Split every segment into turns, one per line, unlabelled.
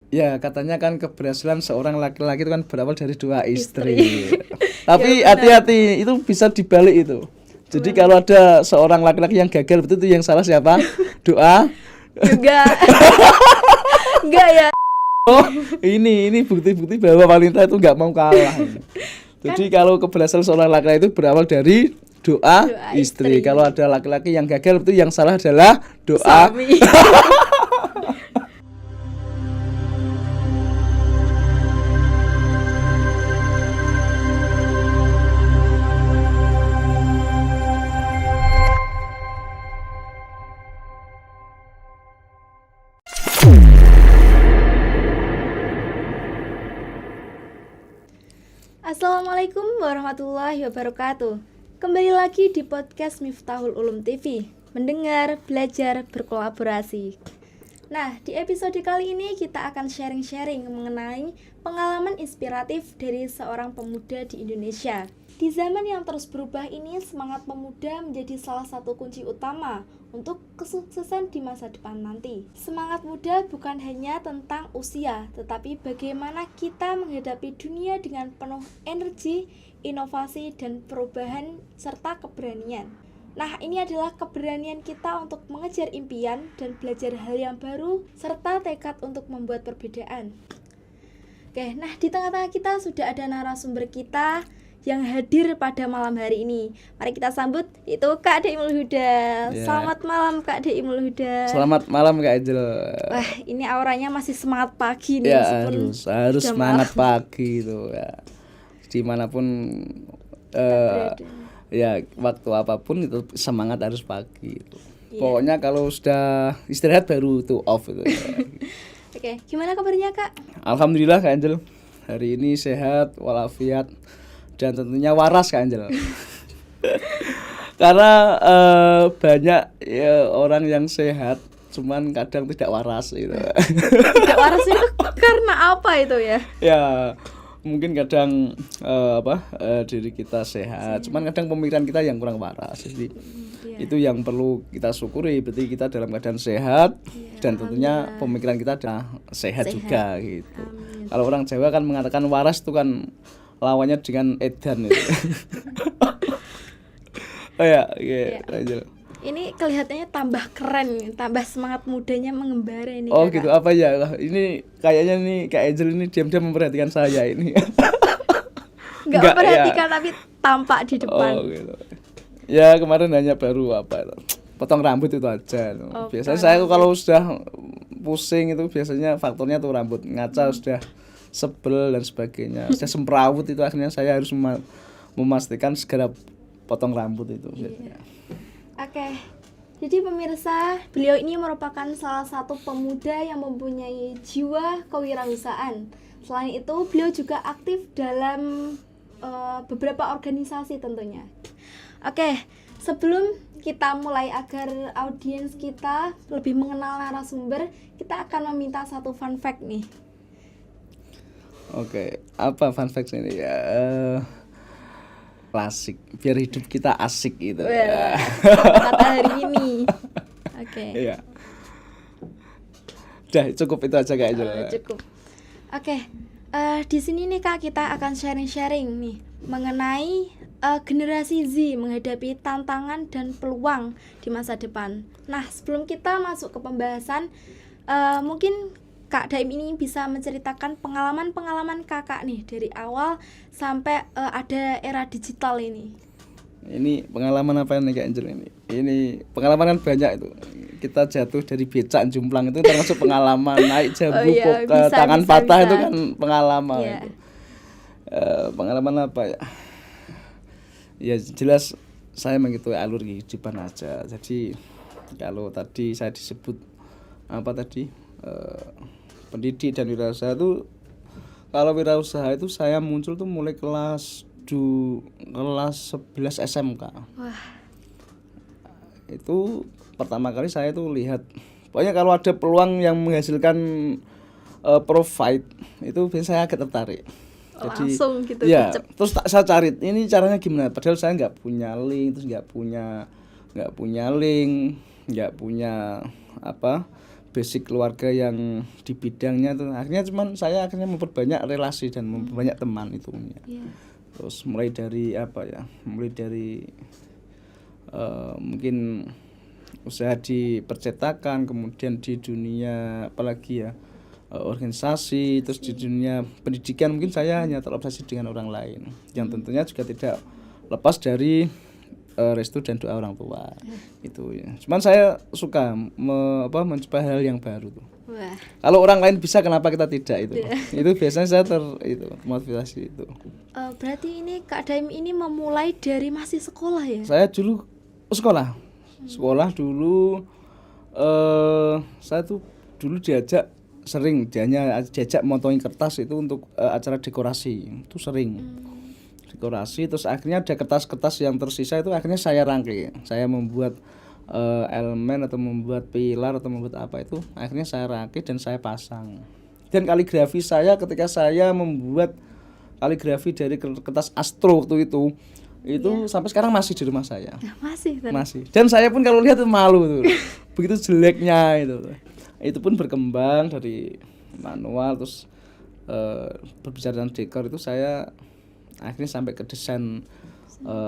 Ya, katanya kan keberhasilan seorang laki-laki itu kan berawal dari dua istri.
Istri.
Tapi
Ya, benar.
hati-hati, itu bisa dibalik itu. Jadi
Gimana?
kalau ada seorang laki-laki yang gagal, betul itu yang salah siapa? Doa.
Juga enggak ya
Oh, ini bukti-bukti bahwa wanita itu nggak mau kalah. Jadi kalau keberhasilan seorang laki-laki itu berawal dari doa
Doa
istri.
istri.
Kalau ada laki-laki yang gagal, itu yang salah adalah doa.
suami. Assalamualaikum warahmatullahi wabarakatuh. Kembali lagi di podcast Miftahul Ulum TV. Mendengar, belajar, berkolaborasi. Nah, di episode kali ini kita akan sharing-sharing mengenai pengalaman inspiratif dari seorang pemuda di Indonesia. Di zaman yang terus berubah ini, semangat pemuda menjadi salah satu kunci utama untuk kesuksesan di masa depan nanti. Semangat muda bukan hanya tentang usia, tetapi bagaimana kita menghadapi dunia dengan penuh energi, inovasi, dan perubahan serta keberanian. Nah, ini adalah keberanian kita untuk mengejar impian dan belajar hal yang baru, serta tekad untuk membuat perbedaan. Oke, nah di tengah-tengah kita sudah ada narasumber kita yang hadir pada malam hari ini. Mari kita sambut, itu Kak Deimul Huda.
Ya.
Selamat malam Kak Deimul Huda.
Selamat malam Kak Angel.
Wah, ini auranya masih semangat pagi nih.
Ya
meskipun
harus
jam
semangat
malam.
pagi itu ya. Dimanapun
berada.
ya waktu apapun itu semangat harus pagi itu.
Iya.
Pokoknya kalau sudah istirahat baru itu off itu.
Oke, gimana kabarnya Kak?
Alhamdulillah Kak Angel. Hari ini sehat walafiat dan tentunya waras Kak Angel. Karena banyak ya, orang yang sehat cuman kadang tidak waras gitu.
Tidak waras itu karena apa itu ya?
Ya mungkin kadang diri kita sehat, cuman kadang pemikiran kita yang kurang waras. Jadi
Iya.
itu yang perlu kita syukuri, berarti kita dalam keadaan sehat.
Iya,
Dan tentunya
alhamdulillah.
pemikiran kita adalah sehat juga gitu.
Amin.
Kalau orang Jawa kan mengatakan waras itu kan lawannya dengan edan itu. Oh ya,
Iya.
lanjut.
Ini kelihatannya tambah keren, tambah semangat mudanya mengembara ini
Oh
Kakak.
gitu, apa ya? Wah, ini kayaknya nih Kak Angel ini diam-diam memperhatikan saya ini.
Nggak
Enggak,
memperhatikan
ya.
tapi tampak di depan.
Oh gitu. Ya kemarin hanya baru apa itu, potong rambut itu aja.
Oh,
Biasanya
potong
saya
rambut.
kalau sudah pusing itu biasanya faktornya tuh rambut ngaca, sudah sebel dan sebagainya, sudah semrawut itu akhirnya saya harus memastikan segera potong rambut itu.
Iya. Oke, jadi pemirsa, beliau ini merupakan salah satu pemuda yang mempunyai jiwa kewirausahaan. Selain itu, beliau juga aktif dalam beberapa organisasi tentunya. Oke, sebelum kita mulai agar audiens kita lebih mengenal narasumber, kita akan meminta satu fun fact nih.
Oke, apa fun fact ini ya? Klasik, biar hidup kita asik gitu.
Wah, kata hari ini. Oke.
Iya. Udah cukup itu aja Kak Angel.
Cukup. Oke, di sini nih Kak kita akan sharing-sharing nih mengenai generasi Z menghadapi tantangan dan peluang di masa depan. Nah, sebelum kita masuk ke pembahasan, mungkin Kak Daim ini bisa menceritakan pengalaman-pengalaman kakak nih dari awal sampai ada era digital ini.
Ini pengalaman apa nih Kak Angel ini? Ini pengalaman kan banyak itu. Kita jatuh dari becak jumplang itu termasuk pengalaman, naik jambu
Oh iya, bisa,
tangan
bisa,
patah
bisa.
itu kan pengalaman
Iya.
itu. Pengalaman apa ya? Ya jelas saya mengikuti alur kehidupan aja. Jadi kalau tadi saya disebut apa tadi? Pendidik dan wirausaha itu, kalau wirausaha itu saya muncul tuh mulai kelas 11 SMK.
Wah,
Itu pertama kali saya tuh lihat, pokoknya kalau ada peluang yang menghasilkan profit itu biasanya saya agak tertarik.
langsung gitu
ya,
kecep.
terus saya cari ini caranya gimana, padahal saya nggak punya link, terus nggak punya link, nggak punya apa basic keluarga yang di bidangnya tuh akhirnya saya akhirnya memperbanyak relasi dan memperbanyak teman itu.
Iya.
Terus mulai dari mungkin usaha di percetakan, kemudian di dunia apalagi ya organisasi, terus di dunia pendidikan mungkin saya hanya terobsesi dengan orang lain yang tentunya juga tidak lepas dari restu dan doa orang tua. Itu ya. Cuman saya suka mencoba hal yang baru tuh.
Wah.
Kalau orang lain bisa, kenapa kita tidak itu? Itu biasanya saya motivasi itu.
Berarti ini Kak Daim ini memulai dari masih sekolah ya?
Saya dulu sekolah dulu, saya tuh dulu diajak montongin kertas itu untuk acara dekorasi, itu sering dekorasi. Terus akhirnya ada kertas-kertas yang tersisa itu akhirnya saya rangkai, saya membuat elemen atau membuat pilar atau membuat apa itu akhirnya saya rakit dan saya pasang. Dan kaligrafi saya ketika saya membuat kaligrafi dari kertas astro waktu itu sampai sekarang masih di rumah saya. Masih. Dan saya pun kalau lihat itu malu tuh. Begitu jeleknya itu pun berkembang dari manual terus berbicara tentang dekor itu saya akhirnya sampai ke desain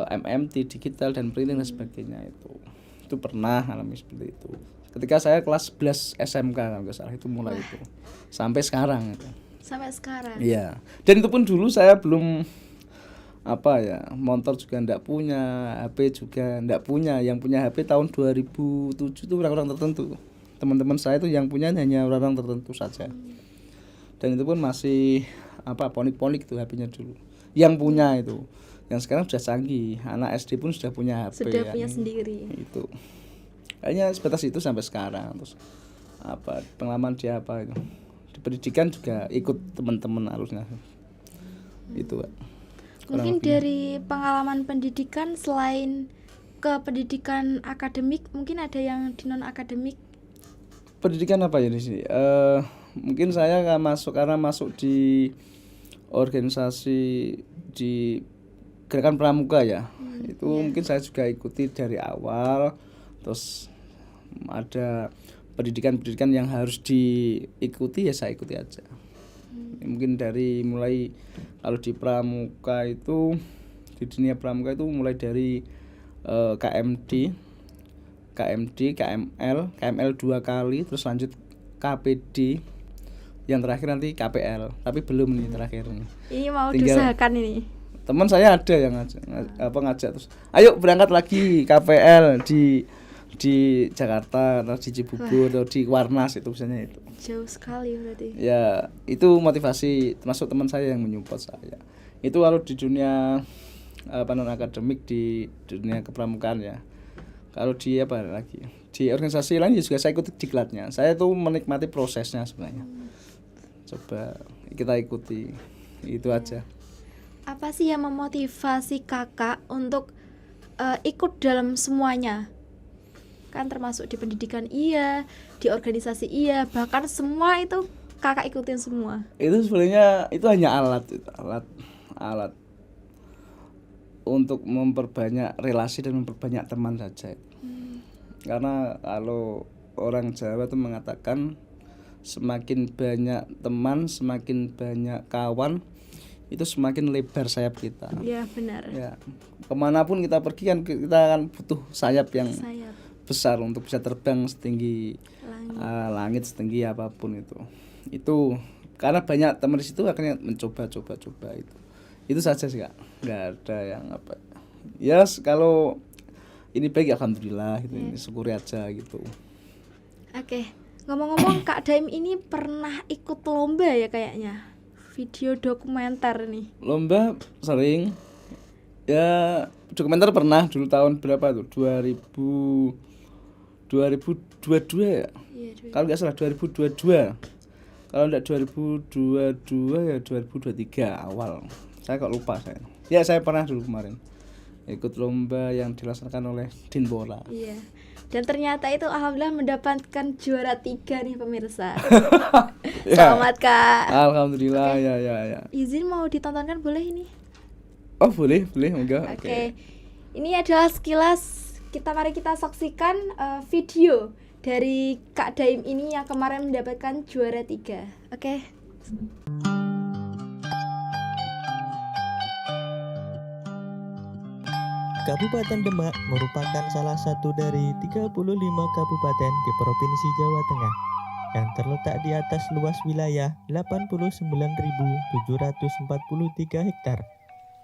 MMT digital dan printing dan sebagainya itu pernah alami seperti itu ketika saya kelas 11 SMK kalau nggak salah itu mulai. Itu sampai sekarang iya. Dan itu pun dulu saya belum motor juga enggak punya, HP juga enggak punya. Yang punya HP tahun 2007 itu orang-orang tertentu, teman-teman saya itu yang punya hanya orang-orang tertentu saja. Dan itu pun masih ponik-ponik tuh HP-nya dulu yang punya itu. Yang sekarang sudah canggih, anak SD pun sudah punya HP,
sudah punya sendiri.
Itu kayaknya sebatas itu sampai sekarang. Terus pengalaman dia itu di pendidikan juga ikut teman-teman harusnya itu.
Mungkin dari pengalaman pendidikan selain ke pendidikan akademik, mungkin ada yang di non akademik.
Pendidikan apa ya di sini? Mungkin saya karena masuk di organisasi di Gerakan Pramuka ya. Itu mungkin saya juga ikuti dari awal. Terus ada pendidikan yang harus diikuti ya saya ikuti aja. Mungkin dari mulai kalau di pramuka itu, di dunia pramuka itu mulai dari KMD, KML 2 kali, terus lanjut KPD, yang terakhir nanti KPL, tapi belum nih terakhir nih.
Ini mau diusahakan ini.
Teman saya ada yang ngajak terus, ayo berangkat lagi KPL di Jakarta atau di Cibubur atau di Warnas, itu misalnya itu.
Jauh sekali berarti.
Ya, itu motivasi termasuk teman saya yang menyupport saya. Itu kalau di dunia non akademik, di dunia kepramukaan ya. Kalau di di organisasi lain juga saya ikuti diklatnya. Saya tuh menikmati prosesnya sebenarnya. Coba kita ikuti itu aja.
Apa sih yang memotivasi kakak untuk ikut dalam semuanya? Kan termasuk di pendidikan iya, di organisasi iya, bahkan semua itu kakak ikutin semua.
Itu sebenarnya itu hanya alat untuk memperbanyak relasi dan memperbanyak teman saja. Karena kalau orang Jawa itu mengatakan semakin banyak teman, semakin banyak kawan, itu semakin lebar sayap kita.
Iya benar. Ya.
Kemanapun kita pergi kan kita akan butuh sayap yang besar untuk bisa terbang setinggi langit setinggi apapun itu. Itu karena banyak teman di situ akhirnya mencoba itu saja sih Kak. Nggak ada yang ya kalau ini baik alhamdulillah gitu. Ini syukuri aja gitu.
Oke. Ngomong-ngomong Kak Daim ini pernah ikut lomba ya kayaknya, video dokumenter nih.
Lomba sering ya, dokumenter pernah dulu tahun berapa tuh 2022 ya. Kalau nggak salah 2022. Kalau enggak 2022 ya 2023 awal. Saya kok lupa saya. Ya saya pernah dulu kemarin ikut lomba yang dilaksanakan oleh Dinpora.
Iya. Dan ternyata itu alhamdulillah mendapatkan juara 3 nih pemirsa. Selamat Kak.
Alhamdulillah. Okay. Ya.
Izin mau ditontonkan boleh ini?
Oh boleh enggak.
Oke. Ini adalah sekilas mari kita saksikan video dari Kak Daim ini yang kemarin mendapatkan juara 3. Oke.
Kabupaten Demak merupakan salah satu dari 35 kabupaten di Provinsi Jawa Tengah yang terletak di atas luas wilayah 89.743 hektar,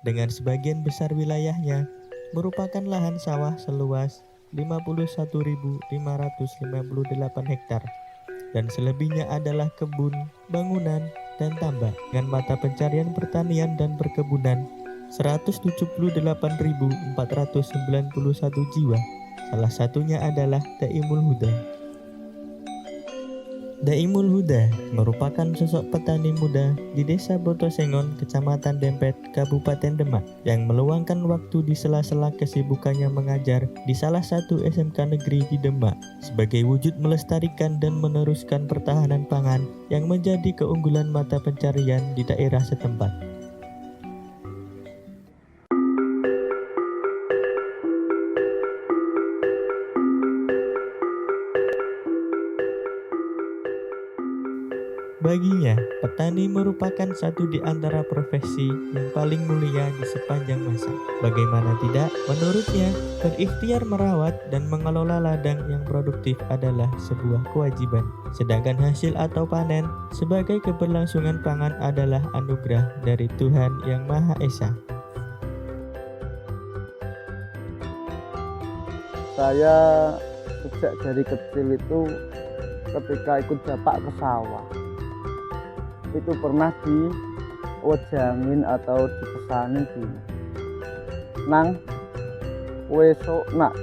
dengan sebagian besar wilayahnya merupakan lahan sawah seluas 51.558 hektar, dan selebihnya adalah kebun, bangunan, dan tambak, dengan mata pencarian pertanian dan perkebunan 178.491 jiwa. Salah satunya adalah Daimul Huda. Daimul Huda merupakan sosok petani muda di Desa Botosengon, Kecamatan Dempet, Kabupaten Demak, yang meluangkan waktu di sela-sela kesibukannya mengajar di salah satu SMK negeri di Demak sebagai wujud melestarikan dan meneruskan pertahanan pangan yang menjadi keunggulan mata pencarian di daerah setempat. Baginya, petani merupakan satu di antara profesi yang paling mulia di sepanjang masa. Bagaimana tidak, menurutnya, berikhtiar merawat dan mengelola ladang yang produktif adalah sebuah kewajiban. Sedangkan hasil atau panen sebagai keberlangsungan pangan adalah anugerah dari Tuhan Yang Maha Esa.
Saya sejak dari kecil itu ketika ikut bapak ke sawah itu pernah diwejangin atau dipesani gini, nang wesok nak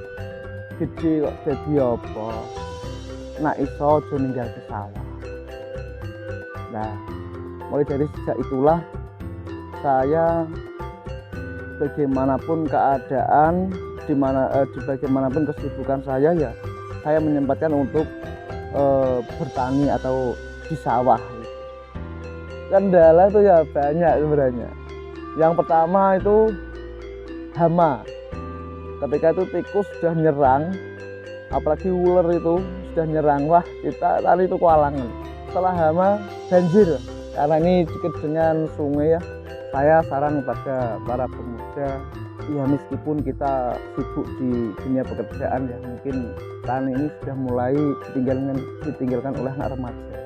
gede kok jadi apa, nak iso aja ninggal ke sawah. Nah, mulai dari sejak itulah saya bagaimanapun keadaan, di bagaimanapun kesibukan saya, ya saya menyempatkan untuk bertani atau di sawah. Kendala itu ya banyak sebenarnya. Yang pertama itu hama. Ketika itu tikus sudah nyerang, apalagi ular itu sudah nyerang, wah kita tadi itu kewalahan. Setelah hama, banjir. Karena ini dekat dengan sungai ya, saya saran kepada para pemuda, ya meskipun kita sibuk di dunia pekerjaan ya, mungkin tani ini sudah mulai ditinggalkan oleh anak remaja.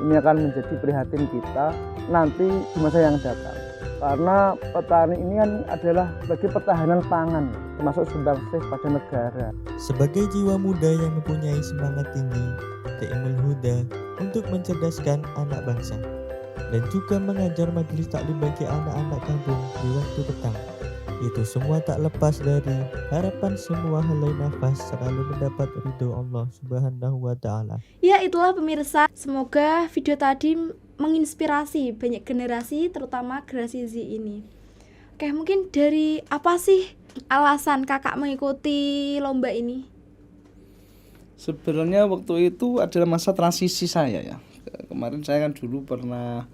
Ini akan menjadi prihatin kita nanti di masa yang datang. Karena petani ini kan adalah bagi pertahanan pangan, termasuk sumbangsih pada negara.
Sebagai jiwa muda yang mempunyai semangat tinggi, Daimul Huda untuk mencerdaskan anak bangsa dan juga mengajar majelis taklim bagi anak-anak kampung di waktu petang. Itu semua tak lepas dari harapan semua helai nafas selalu mendapat ridho Allah Subhanahu wa Ta'ala.
Ya, itulah pemirsa. Semoga video tadi menginspirasi banyak generasi, terutama generasi Z ini. Oke, mungkin dari apa sih alasan kakak mengikuti lomba ini?
Sebenarnya waktu itu adalah masa transisi saya ya. Kemarin saya kan dulu pernah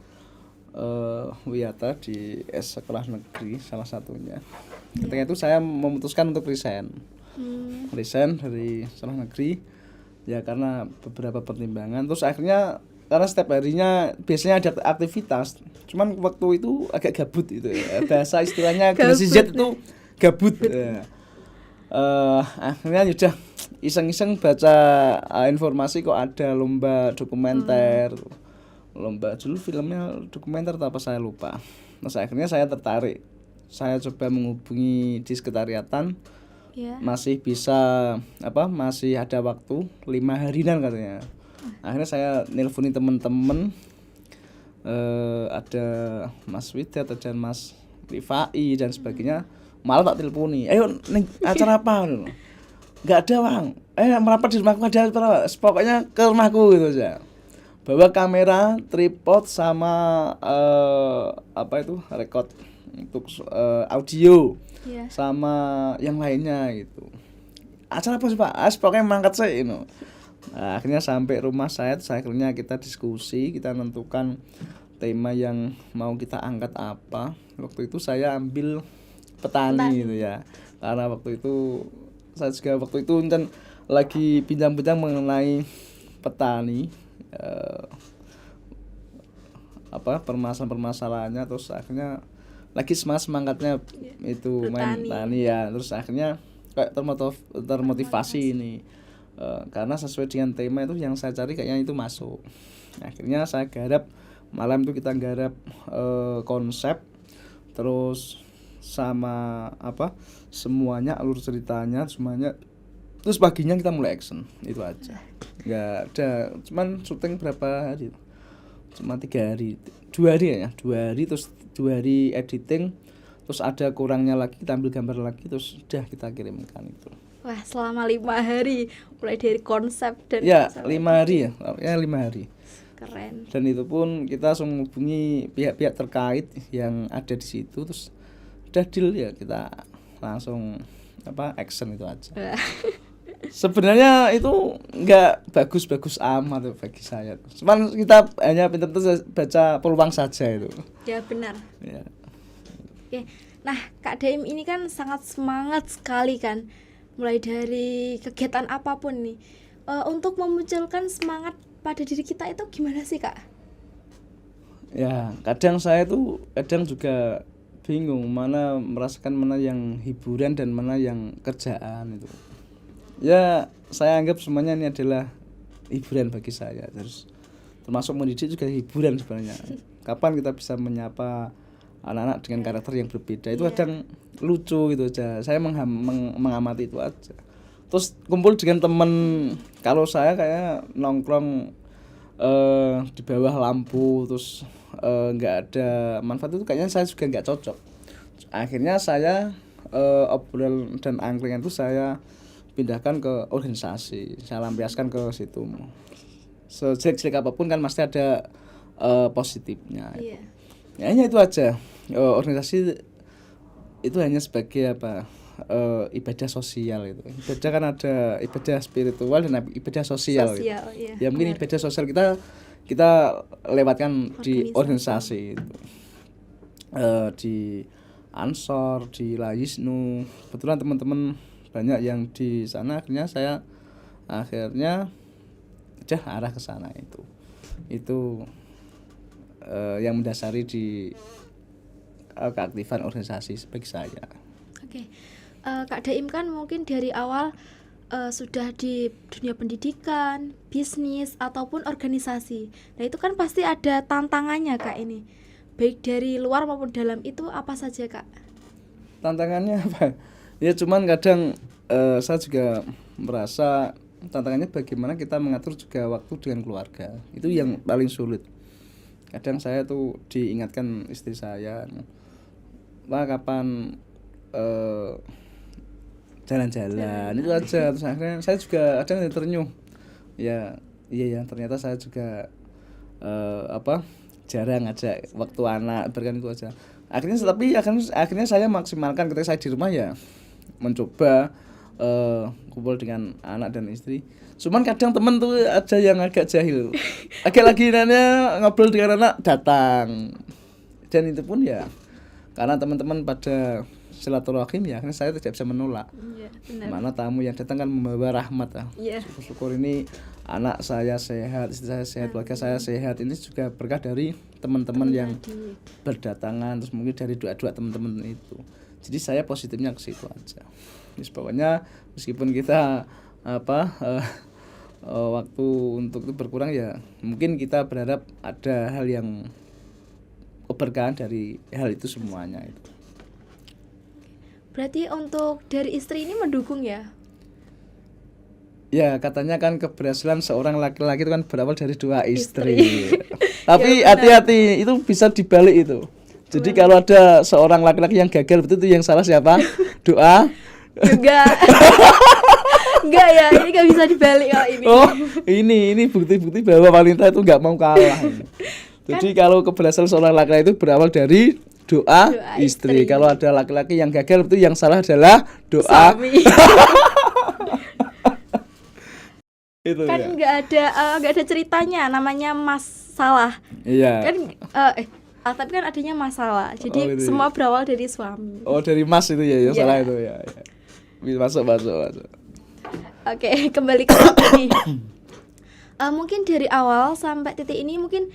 wiyata di sekolah negeri salah satunya. Ketika itu saya memutuskan untuk resign dari sekolah negeri ya karena beberapa pertimbangan. Terus akhirnya karena setiap harinya biasanya ada aktivitas, cuman waktu itu agak gabut itu ya. Bahasa istilahnya generasi Z itu gabut ya. Akhirnya udah iseng-iseng baca informasi kok ada lomba dokumenter. Lomba dulu filmnya dokumenter atau apa saya lupa. Nah, akhirnya saya tertarik. Saya coba menghubungi di sekretariatan. Masih bisa masih ada waktu 5 harian katanya. Akhirnya saya nelponin teman-teman, ada Mas Widat dan Mas Rifai dan sebagainya. Malah tak teleponi, ayo acara apa? Nggak ada bang, merapat di rumahku aja, pokoknya ke rumahku gitu aja. Bawa kamera, tripod sama record untuk audio sama yang lainnya gitu. Acara apa sih Pak? Pokoknya mangkat saya ini. Nah, akhirnya sampai rumah saya, akhirnya kita diskusi, kita menentukan tema yang mau kita angkat apa. Waktu itu saya ambil petani gitu ya. Karena waktu itu saya juga lagi bincang-bincang mengenai petani, permasalahan-permasalahannya, terus akhirnya lagi semangatnya itu main tani ya, terus akhirnya kayak termotivasi ini, karena sesuai dengan tema itu yang saya cari kayaknya itu masuk. Akhirnya saya garap malam itu, kita garap konsep, terus sama semuanya, alur ceritanya semuanya, terus paginya kita mulai action, itu aja. Nggak ada, cuman syuting berapa hari, cuma 3 hari, 2 hari ya, 2 hari, terus 2 hari editing, terus ada kurangnya lagi kita ambil gambar lagi, terus udah kita kirimkan itu.
Wah, selama 5 hari mulai dari konsep dan
ya 5 hari ya 5 hari.
Keren.
Dan itu pun kita langsung menghubungi pihak-pihak terkait yang ada di situ, terus udah deal ya, kita langsung action itu aja. Sebenarnya itu nggak bagus-bagus amat bagi saya, cuman kita hanya pintar baca peluang saja itu.
Ya benar.
Ya.
Oke, nah Kak Daim ini kan sangat semangat sekali kan, mulai dari kegiatan apapun nih, untuk memunculkan semangat pada diri kita itu gimana sih Kak?
Ya kadang saya tuh juga bingung merasakan mana yang hiburan dan mana yang kerjaan itu. Ya saya anggap semuanya ini adalah hiburan bagi saya, terus termasuk mendidik juga hiburan sebenarnya. Kapan kita bisa menyapa anak-anak dengan karakter yang berbeda, itu kadang lucu gitu aja. Saya mengamati itu aja. Terus kumpul dengan teman, kalau saya kayak nongkrong di bawah lampu, terus nggak ada manfaat, itu kayaknya saya juga nggak cocok. Akhirnya saya obrol dan angkringan itu saya pindahkan ke organisasi, saya lampiaskan ke situ. Sejelek-jelek apapun kan pasti ada positifnya.
Iya.
Ya hanya itu aja. Organisasi itu hanya sebagai ibadah sosial itu. Ibadah kan ada ibadah spiritual dan ibadah sosial gitu.
Iya,
Ya mungkin ibadah sosial kita lewatkan di organisasi itu. Di Ansor, di Layisnu, kebetulan teman-teman banyak yang di sana, akhirnya saya udah arah ke sana itu yang mendasari di keaktifan organisasi bagi saya.
Oke. Kak Daim kan mungkin dari awal sudah di dunia pendidikan, bisnis ataupun organisasi. Nah, itu kan pasti ada tantangannya Kak ini. Baik dari luar maupun dalam, itu apa saja Kak?
Tantangannya apa? Ya cuman kadang saya juga merasa tantangannya bagaimana kita mengatur juga waktu dengan keluarga. Itu yang paling sulit. Kadang saya tuh diingatkan istri saya, kapan jalan-jalan itu aja. Terus akhirnya saya juga kadang ternyuh. Ya ternyata saya juga jarang ngajak waktu anak, berkan itu aja. Akhirnya saya maksimalkan ketika saya di rumah, ya mencoba kumpul dengan anak dan istri. Cuman kadang temen tuh ada yang agak jahil, agak lagi nanya ngobrol dengan anak datang, dan itu pun ya karena teman-teman pada silaturahim, ya akhirnya saya tidak bisa menolak.
Iya, benar.
Mana tamu yang datang kan membawa rahmat ya.
Iya.
Syukur ini anak saya sehat, istri saya sehat, keluarga saya sehat. Ini juga berkah dari teman-teman yang berdatangan, terus mungkin dari doa-doa teman-teman itu. Jadi saya positifnya ke situ aja. Jadi pokoknya meskipun kita waktu untuk itu berkurang, ya mungkin kita berharap ada hal yang keberkahan dari hal itu semuanya itu.
Berarti untuk dari istri ini mendukung ya?
Ya katanya kan keberhasilan seorang laki-laki itu kan berawal dari doa istri. Tapi ya, hati-hati, itu bisa dibalik itu. Jadi kalau ada seorang laki-laki yang gagal, betul itu yang salah siapa? Doa?
Enggak ya, ini gak bisa dibalik kalau ini.
Oh, ini bukti-bukti bahwa wanita itu nggak mau kalah. Jadi kalau keberhasilan seorang laki-laki itu berawal dari doa istri. Kalau ada laki-laki yang gagal, itu yang salah adalah doa suami. Itu
kan nggak ada ceritanya namanya masalah. Iya. Kan tapi kan adanya masalah. Jadi gitu. Semua berawal dari suami.
Oh, dari mas itu ya, yang salah itu ya. Masuk.
Oke, kembali ke topik nih. Mungkin dari awal sampai titik ini mungkin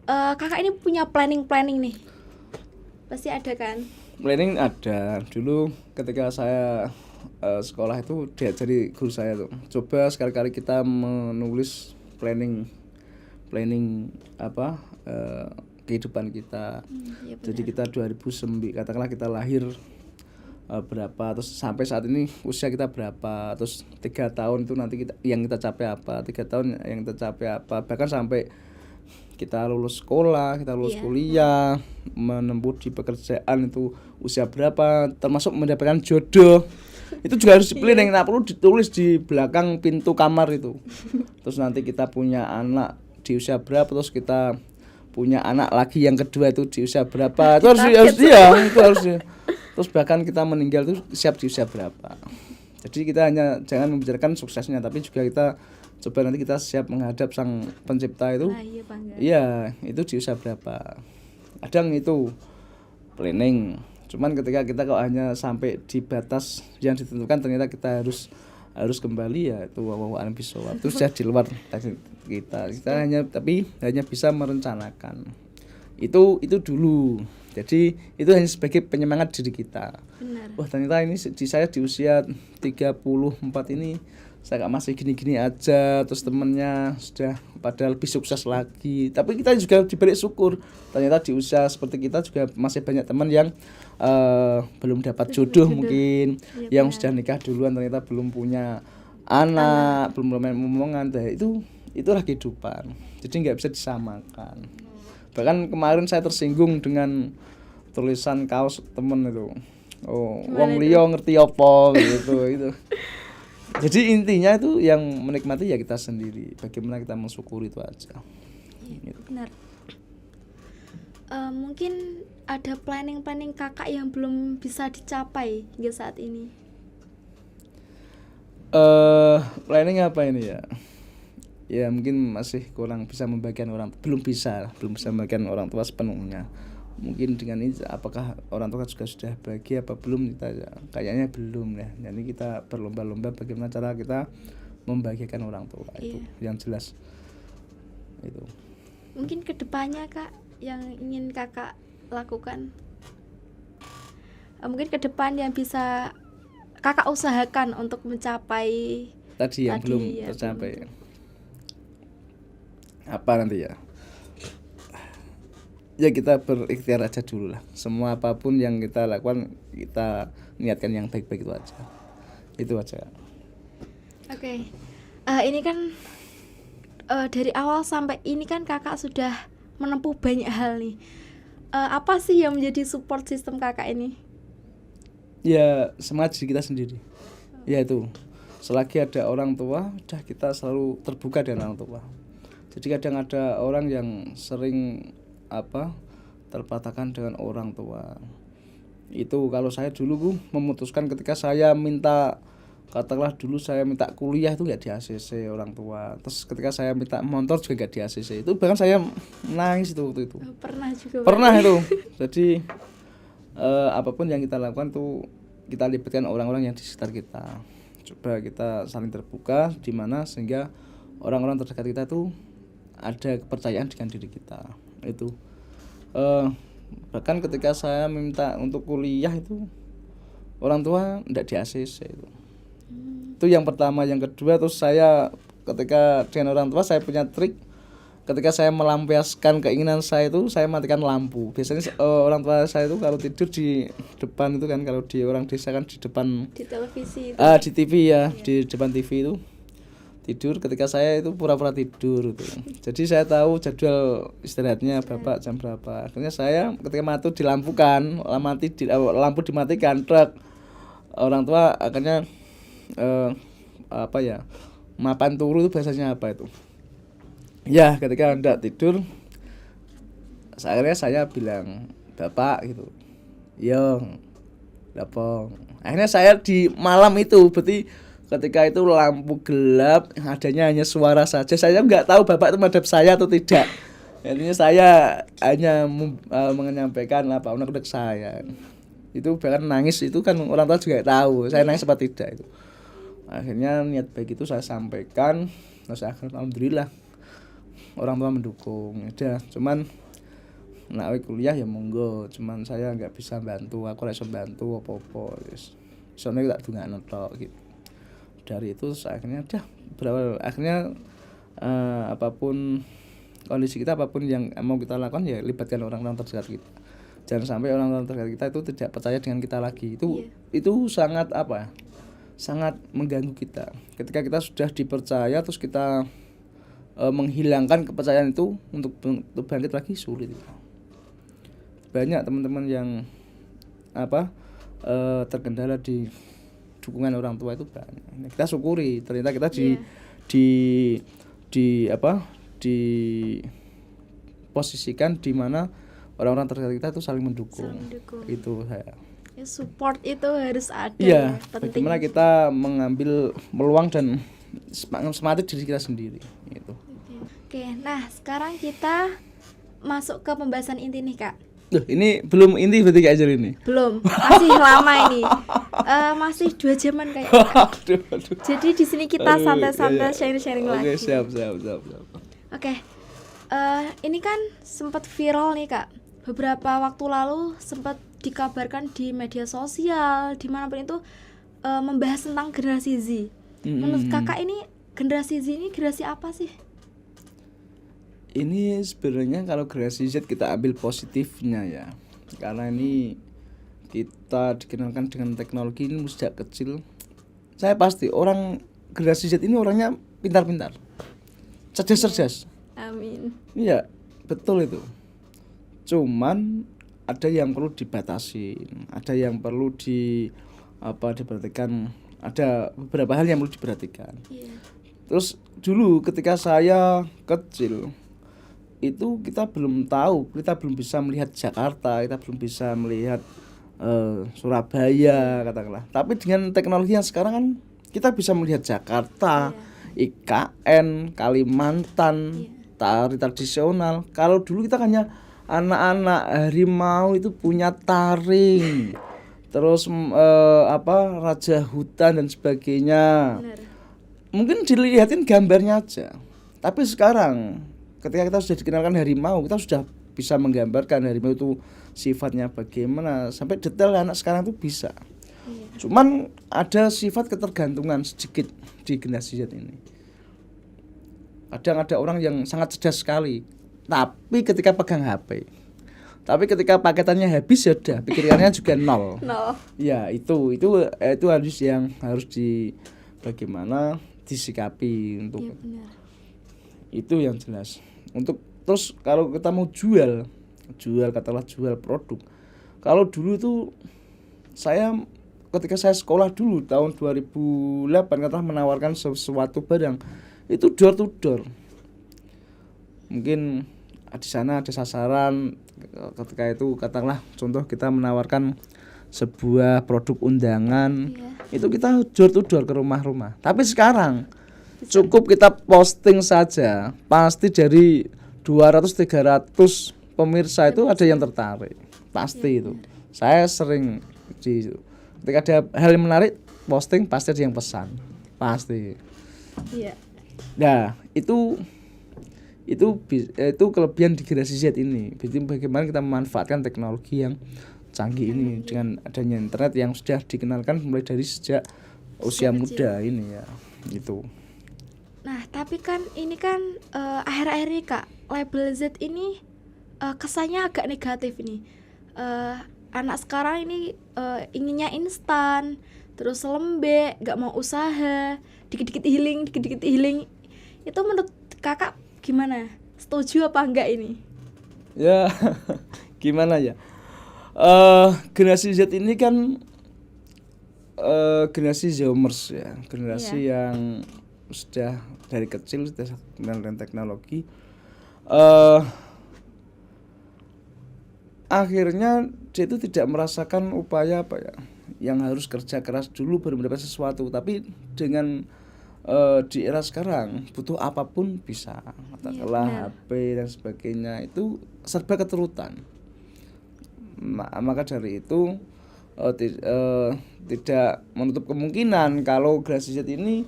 kakak ini punya planning nih. Pasti ada kan?
Planning ada. Dulu ketika saya sekolah itu diajari guru saya tuh, coba sekali-kali kita menulis planning apa kehidupan kita.
Ya
Jadi kita 2009 katakanlah kita lahir berapa, terus sampai saat ini usia kita berapa, terus 3 tahun itu nanti kita yang kita capai apa, 3 tahun yang kita capai apa, bahkan sampai kita lulus sekolah, kita lulus kuliah, menempuh di pekerjaan itu usia berapa, termasuk mendapatkan jodoh. Itu juga harus diplanning, nah perlu ditulis di belakang pintu kamar itu. Terus nanti kita punya anak di usia berapa, terus kita punya anak lagi yang kedua itu di usia berapa. Itu harus dia, itu harus. Terus bahkan kita meninggal itu siap di usia berapa. Jadi kita hanya jangan membicarakan suksesnya, tapi juga kita coba nanti kita siap menghadap sang pencipta itu. Iya, itu di usia berapa. Kadang itu planning. Cuman ketika kita kok hanya sampai di batas yang ditentukan, ternyata kita harus kembali, ya itu alam bisawab. Itu sudah di luar kita. Kita hanya bisa merencanakan. Itu dulu. Jadi itu hanya sebagai penyemangat diri kita.
Benar.
Wah, ternyata ini saya di usia 34 ini saya masih gini-gini aja, terus temennya sudah pada lebih sukses lagi. Tapi kita juga diberi syukur, ternyata di usia seperti kita juga masih banyak teman yang belum dapat jodoh mungkin, yang sudah nikah duluan ternyata belum punya anak, belum momongan. Itulah kehidupan. Jadi nggak bisa disamakan. Bahkan kemarin saya tersinggung dengan tulisan kaos temen itu. Wong liya ngerti apa gitu itu. Jadi intinya itu yang menikmati ya kita sendiri. Bagaimana kita mensyukuri itu aja.
Iya, benar. Mungkin ada planning kakak yang belum bisa dicapai hingga saat ini.
Planning apa ini ya? Ya mungkin masih kurang bisa membagikan belum bisa membagikan orang tua sepenuhnya. Mungkin dengan ini apakah orang tua juga sudah bahagia apa belum, kita kayaknya belum ya. Jadi kita berlomba-lomba bagaimana cara kita membahagiakan orang tua. Itu yang jelas itu.
Mungkin kedepannya kak yang ingin kakak lakukan, mungkin ke depan yang bisa kakak usahakan untuk mencapai
tadi yang belum tercapai. Apa nanti ya? Ya kita berikhtiar aja dulu lah. Semua apapun yang kita lakukan, kita niatkan yang baik-baik itu aja. Itu aja.
Oke. Ini kan dari awal sampai ini kan kakak sudah menempuh banyak hal nih. Apa sih yang menjadi support system kakak ini?
Ya semangat diri kita sendiri. Ya itu. Selagi ada orang tua, udah kita selalu terbuka dengan orang tua. Jadi kadang ada orang yang sering terpatahkan dengan orang tua. Itu kalau saya dulu memutuskan ketika saya minta, katakanlah dulu saya minta kuliah itu nggak di ACC orang tua. Terus ketika saya minta motor juga nggak di ACC. Itu bahkan saya nangis itu waktu itu. Pernah itu. Jadi apapun yang kita lakukan tuh kita libatkan orang-orang yang di sekitar kita. Coba kita saling terbuka di mana sehingga orang-orang terdekat kita tuh ada kepercayaan dengan diri kita. Itu bahkan ketika saya minta untuk kuliah itu orang tua tidak di ACC itu yang pertama. Yang kedua, terus saya ketika dengan orang tua saya punya trik, ketika saya melampiaskan keinginan saya itu saya matikan lampu. Biasanya orang tua saya itu kalau tidur di depan itu kan, kalau di orang desa kan di depan
di televisi itu.
Di TV ya, di depan TV itu tidur. Ketika saya itu pura-pura tidur itu. Jadi saya tahu jadwal istirahatnya bapak jam berapa. Akhirnya saya ketika mati dilampukan, lampu dimatikan, truk. Orang tua akhirnya mapan turu itu bahasanya apa itu? Ya, ketika hendak tidur akhirnya saya bilang, "Bapak," gitu. "Yo, lapong." Akhirnya saya di malam itu, berarti ketika itu lampu gelap, adanya hanya suara saja. Saya nggak tahu bapak itu menghadap saya atau tidak. Akhirnya saya hanya menyampaikan unek-unek saya. Itu bahkan nangis itu kan orang tua juga tahu saya nangis apa tidak itu. Akhirnya niat baik itu saya sampaikan, terus akhirnya alhamdulillah orang tua mendukung. Udah, cuman nak kuliah ya monggo, cuman saya nggak bisa bantu, aku ora iso bantu apa-apa wis. Soalnya tak dungakno tok gitu. Dari itu akhirnya udah berawal, akhirnya apapun kondisi kita, apapun yang mau kita lakukan ya libatkan orang-orang terdekat kita. Jangan sampai orang-orang terdekat kita itu tidak percaya dengan kita lagi. Itu sangat sangat mengganggu kita. Ketika kita sudah dipercaya terus kita menghilangkan kepercayaan itu untuk bangkit lagi sulit. Banyak teman-teman yang terkendala di dukungan orang tua itu banyak. Kita syukuri ternyata kita posisikan di mana orang-orang terdekat kita itu saling mendukung. Itu saya.
Ya, support itu harus ada.
Iya,
penting.
bagaimana kita mengambil peluang dan semangat diri kita sendiri gitu.
Oke, nah sekarang kita masuk ke pembahasan inti nih Kak.
Loh, ini belum inti berarti Kak Ajur ini?
Belum, masih lama ini. Masih 2 jaman kayak.
Aduh.
Jadi di sini kita santai-santai sharing-sharing lagi.
Oke, siap.
Oke. Ini kan sempat viral nih Kak. Beberapa waktu lalu sempat dikabarkan di media sosial, dimanapun itu membahas tentang generasi Z. Menurut Kakak ini generasi Z ini generasi apa sih?
Ini sebenarnya kalau generasi Z kita ambil positifnya ya, karena ini kita dikenalkan dengan teknologi ini sejak kecil. Saya pasti orang generasi Z ini orangnya pintar-pintar, cerdas-cerdas.
Amin.
Iya, betul itu. Cuman ada yang perlu dibatasin, ada yang perlu diperhatikan, ada beberapa hal yang perlu diperhatikan. Terus dulu ketika saya kecil itu kita belum tahu, kita belum bisa melihat Jakarta, kita belum bisa melihat Surabaya katakanlah. Tapi dengan teknologi yang sekarang kan kita bisa melihat Jakarta, IKN, Kalimantan, tari tradisional. Kalau dulu kita hanya anak-anak harimau itu punya taring, terus raja hutan dan sebagainya.
Benar.
Mungkin dilihatin gambarnya aja. Tapi sekarang ketika kita sudah dikenalkan harimau, kita sudah bisa menggambarkan harimau itu sifatnya bagaimana, sampai detail anak sekarang itu bisa. Cuman ada sifat ketergantungan sedikit di generasi Z ini. Kadang ada orang yang sangat cerdas sekali, tapi ketika pegang HP, tapi ketika paketannya habis ya udah pikirannya juga nol. Ya itu harus bagaimana disikapi untuk itu yang jelas. Untuk terus kalau kita mau jual produk. Kalau dulu itu ketika saya sekolah dulu tahun 2008 katakanlah menawarkan sesuatu barang itu door to door. Mungkin di sana ada sasaran, ketika itu katakanlah contoh kita menawarkan sebuah produk undangan, itu kita door to door ke rumah-rumah. Tapi sekarang cukup kita posting saja, pasti dari 200-300 pemirsa itu ada yang tertarik, pasti itu. Saya sering ketika ada hal yang menarik posting, pasti ada yang pesan, pasti. Nah itu kelebihan di generasi Z ini. Jadi bagaimana kita memanfaatkan teknologi yang canggih ini dengan adanya internet yang sudah dikenalkan mulai dari sejak usia muda ini ya, gitu.
Nah, tapi kan ini kan akhir-akhir ini Kak, label Z ini kesannya agak negatif ini. Anak sekarang ini inginnya instan, terus lembek, gak mau usaha, dikit-dikit healing. Itu menurut Kakak gimana? Setuju apa enggak ini?
Ya, gimana ya? Generasi Z ini kan generasi Zoomers ya, generasi yang sudah dari kecil sudah kenal dengan teknologi. Akhirnya dia itu tidak merasakan upaya yang harus kerja keras dulu baru mendapat sesuatu, tapi dengan di era sekarang butuh apapun bisa, katakanlah HP dan sebagainya itu serba keturutan. Maka dari itu tidak menutup kemungkinan kalau generasi Z ini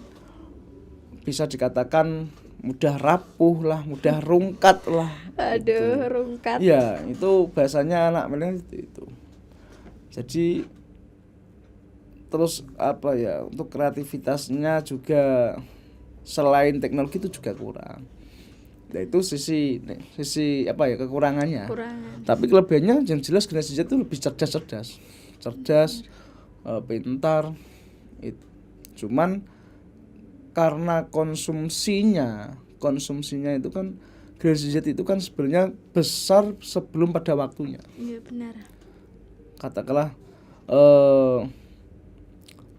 bisa dikatakan mudah rapuh lah, mudah rungkat lah.
Aduh, rungkat.
Iya, itu bahasanya anak milenial itu. Jadi terus apa ya, untuk kreativitasnya juga selain teknologi itu juga kurang. Nah, itu sisi apa ya, kekurangannya. Tapi kelebihannya yang jelas generasi Z itu lebih cerdas, pintar. Cuman karena konsumsinya itu kan generasi Z itu kan sebenarnya besar sebelum pada waktunya.
Iya benar.
Katakanlah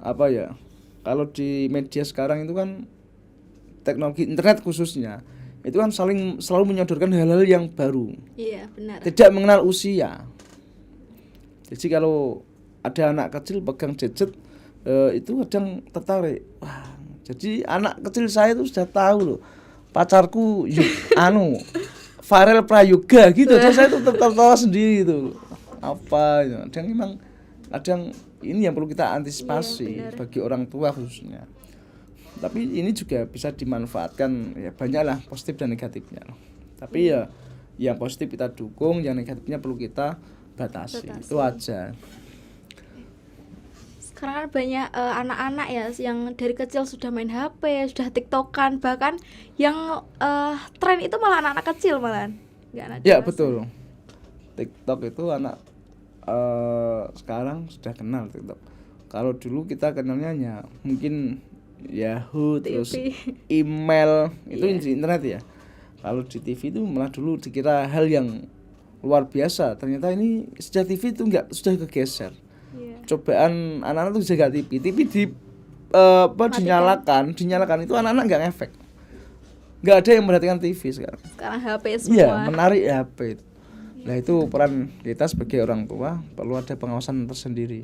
apa ya, kalau di media sekarang itu kan teknologi internet khususnya itu kan selalu menyodorkan hal-hal yang baru.
Iya benar.
Tidak mengenal usia. Jadi kalau ada anak kecil pegang gadget itu kadang tertarik. Wah, jadi anak kecil saya itu sudah tahu loh, pacarku Farel Prayoga gitu. Terus saya tuh tertawa sendiri gitu. Apa ya? Kadang ini yang perlu kita antisipasi bagi orang tua khususnya. Tapi ini juga bisa dimanfaatkan, ya banyaklah positif dan negatifnya. Tapi ya yang positif kita dukung, yang negatifnya perlu kita batasi. Itu aja.
Sekarang kan banyak anak-anak ya yang dari kecil sudah main HP, sudah TikTokan, bahkan yang tren itu malah anak-anak kecil malahan.
Ya betul. TikTok itu anak sekarang sudah kenal TikTok. Kalau dulu kita kenalnya hanya mungkin Yahoo, terus email, itu di internet ya. Kalau di TV itu malah dulu dikira hal yang luar biasa. Ternyata ini sejak TV itu sudah kegeser. Cobaan anak-anak itu jaga TV di dinyalakan itu anak-anak nggak ngefek, nggak ada yang memperhatikan TV sekarang
HP semua.
Iya, menarik HP itu. Nah itu peran kita sebagai orang tua, perlu ada pengawasan tersendiri.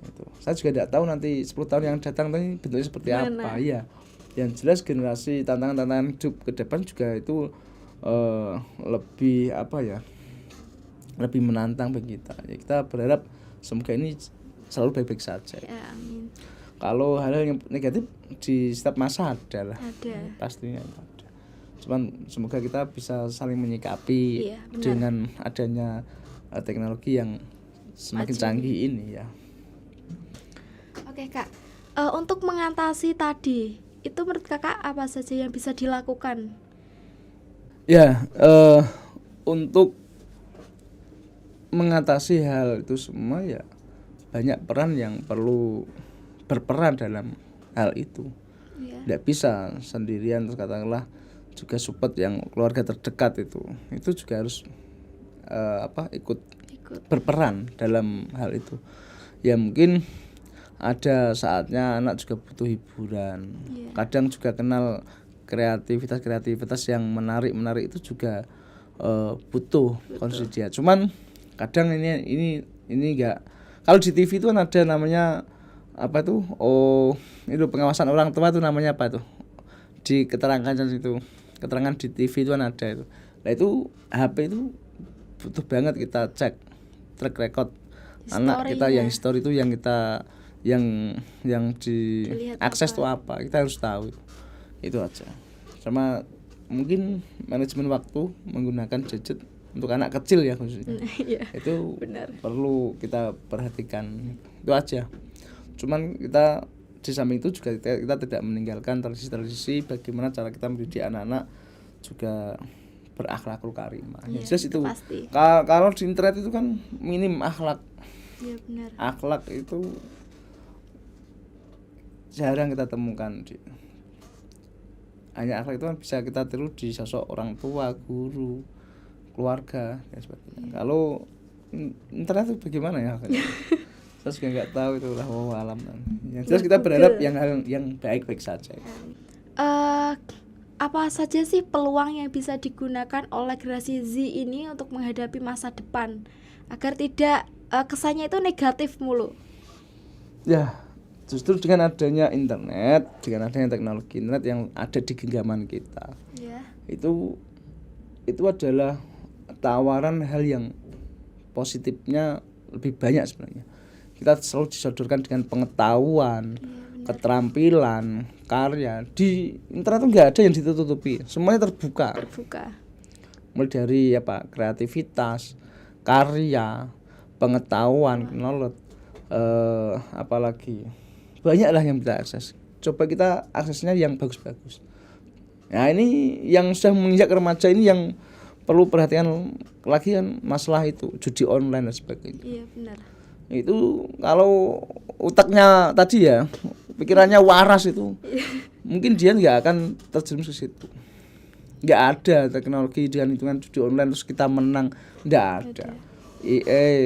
Itu saya juga tidak tahu nanti 10 tahun yang datang ini bentuknya seperti apa. Iya, yang jelas generasi tantangan hidup ke depan juga itu lebih apa ya, lebih menantang bagi kita. Ya, kita berharap semoga ini selalu baik-baik saja.
Ya, amin.
Kalau hal-hal yang negatif di setiap masa ada lah. Pastinya ada. Cuman semoga kita bisa saling menyikapi dengan adanya teknologi yang semakin canggih ini ya.
Oke Kak, untuk mengatasi tadi, itu menurut Kakak apa saja yang bisa dilakukan?
Ya, untuk mengatasi hal itu semua ya banyak peran yang perlu berperan dalam hal itu. Tidak bisa sendirian, terus katakanlah juga support yang keluarga terdekat itu juga harus ikut berperan dalam hal itu. Ya mungkin ada saatnya anak juga butuh hiburan. Kadang juga kenal kreativitas yang menarik itu juga butuh konsumsi dia. Cuman kadang ini enggak. Kalau di TV itu kan ada namanya apa tuh? Itu pengawasan orang tua itu namanya apa tuh? Di keterangan di TV itu kan ada itu. Nah itu HP itu butuh banget kita cek track record anak kita yang history itu yang kita yang di akses itu apa, kita harus tahu itu aja. Sama mungkin manajemen waktu menggunakan gadget untuk anak kecil ya khususnya. Itu perlu kita perhatikan, itu aja. Cuman kita di samping itu juga kita tidak meninggalkan tradisi-tradisi bagaimana cara kita mendidik anak-anak juga berakhlakul karimah. Jelas itu. Kalau di internet itu kan minim akhlak.
Iya benar.
Akhlak itu jarang kita temukan. Hanya akhlak itu kan bisa kita tiru di sosok orang tua, guru, keluarga dan sebagainya. Kalau internet itu bagaimana ya? Saya juga nggak tahu, itu lah alam. Yang jelas kita berharap yang baik-baik saja.
Apa saja sih peluang yang bisa digunakan oleh generasi Z ini untuk menghadapi masa depan agar tidak kesannya itu negatif mulu? Ya,
justru dengan adanya internet, dengan adanya teknologi internet yang ada di genggaman kita, itu adalah tawaran hal yang positifnya lebih banyak sebenarnya. kita selalu disodorkan dengan pengetahuan, keterampilan, karya. Di internet itu nggak ada yang ditutupi, semuanya terbuka. Mulai dari kreativitas, karya, pengetahuan, knowledge, apalagi banyaklah yang kita akses. Coba kita aksesnya yang bagus-bagus. Nah ini yang sudah menginjak remaja ini yang perlu perhatian lagi kan, masalah itu judi online dan sebagainya.
Iya benar.
Itu kalau otaknya tadi ya, pikirannya waras itu, mungkin dia nggak akan terjerumus ke situ. Nggak ada teknologi dengan hitungan judi online terus kita menang, nggak ada.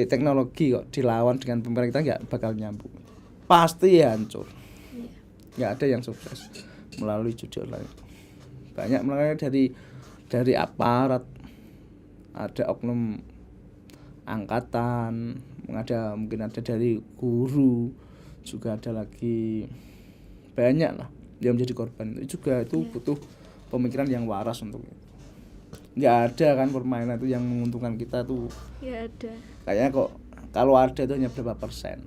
Teknologi kok dilawan dengan pemerintah nggak bakal nyambung, pasti hancur. Nggak ada yang sukses melalui judi online. Banyak mulai dari aparat, ada oknum angkatan, mungkin ada dari guru, juga ada lagi banyak lah yang menjadi korban. Itu juga butuh pemikiran yang waras untuk itu. Nggak ada kan permainan itu yang menguntungkan kita tuh.
Nggak ada. Kayaknya
kok kalau ada itu hanya berapa persen.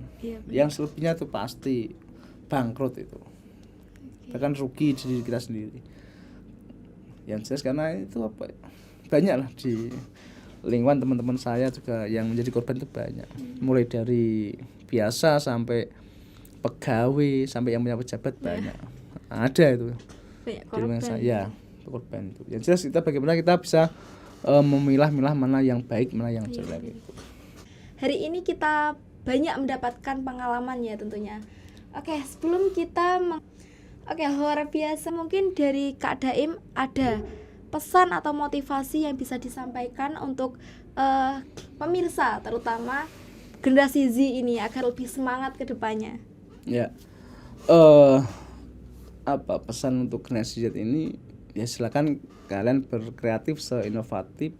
Yang
selebihnya tuh pasti bangkrut itu. Bahkan rugi diri kita sendiri. Yang jelas karena itu banyak lah di lingkungan teman-teman saya juga yang menjadi korban itu banyak. Mulai dari biasa sampai pegawai sampai yang punya pejabat banyak. Ada itu.
Banyak
di lingkungan saya korban itu. Yang jelas bagaimana kita bisa memilah-milah mana yang baik, mana yang jelek itu.
Hari ini kita banyak mendapatkan pengalaman ya tentunya. Oke, sebelum kita luar biasa, mungkin dari Kak Daim ada pesan atau motivasi yang bisa disampaikan untuk pemirsa, terutama generasi Z ini agar lebih semangat ke depannya.
Ya, pesan untuk generasi Z ini? Ya silakan kalian berkreatif seinovatif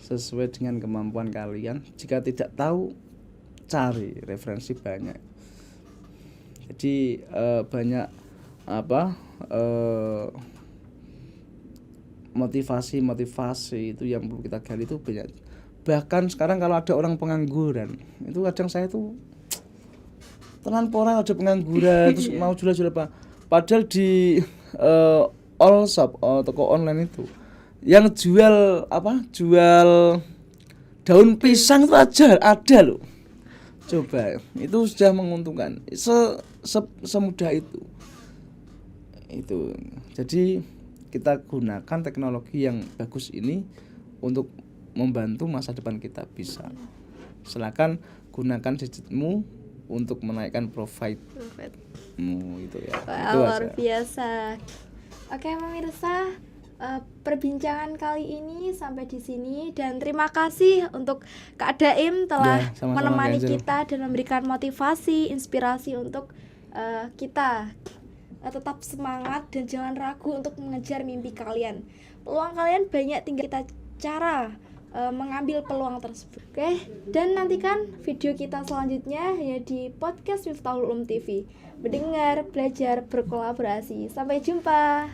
sesuai dengan kemampuan kalian. Jika tidak tahu, cari referensi banyak. Jadi banyak motivasi itu yang perlu kita gali itu banyak. Bahkan sekarang kalau ada orang pengangguran, itu kadang saya tuh tenan pora ada pengangguran terus mau jual-jual apa. Padahal di all shop toko online itu yang jual daun pisang itu aja ada loh. Coba itu sudah menguntungkan semudah itu. Jadi kita gunakan teknologi yang bagus ini untuk membantu masa depan kita bisa. Silakan gunakan gadgetmu untuk menaikkan profitmu itu ya. Itu
luar biasa. Oke pemirsa, perbincangan kali ini sampai di sini dan terima kasih untuk Kak Daim telah menemani kita dan memberikan motivasi, inspirasi untuk kita tetap semangat dan jangan ragu untuk mengejar mimpi kalian. Peluang kalian banyak, tinggal kita cara mengambil peluang tersebut. Oke, dan nantikan video kita selanjutnya ya di podcast Miftahul Ulum TV. Mendengar, belajar, berkolaborasi. Sampai jumpa.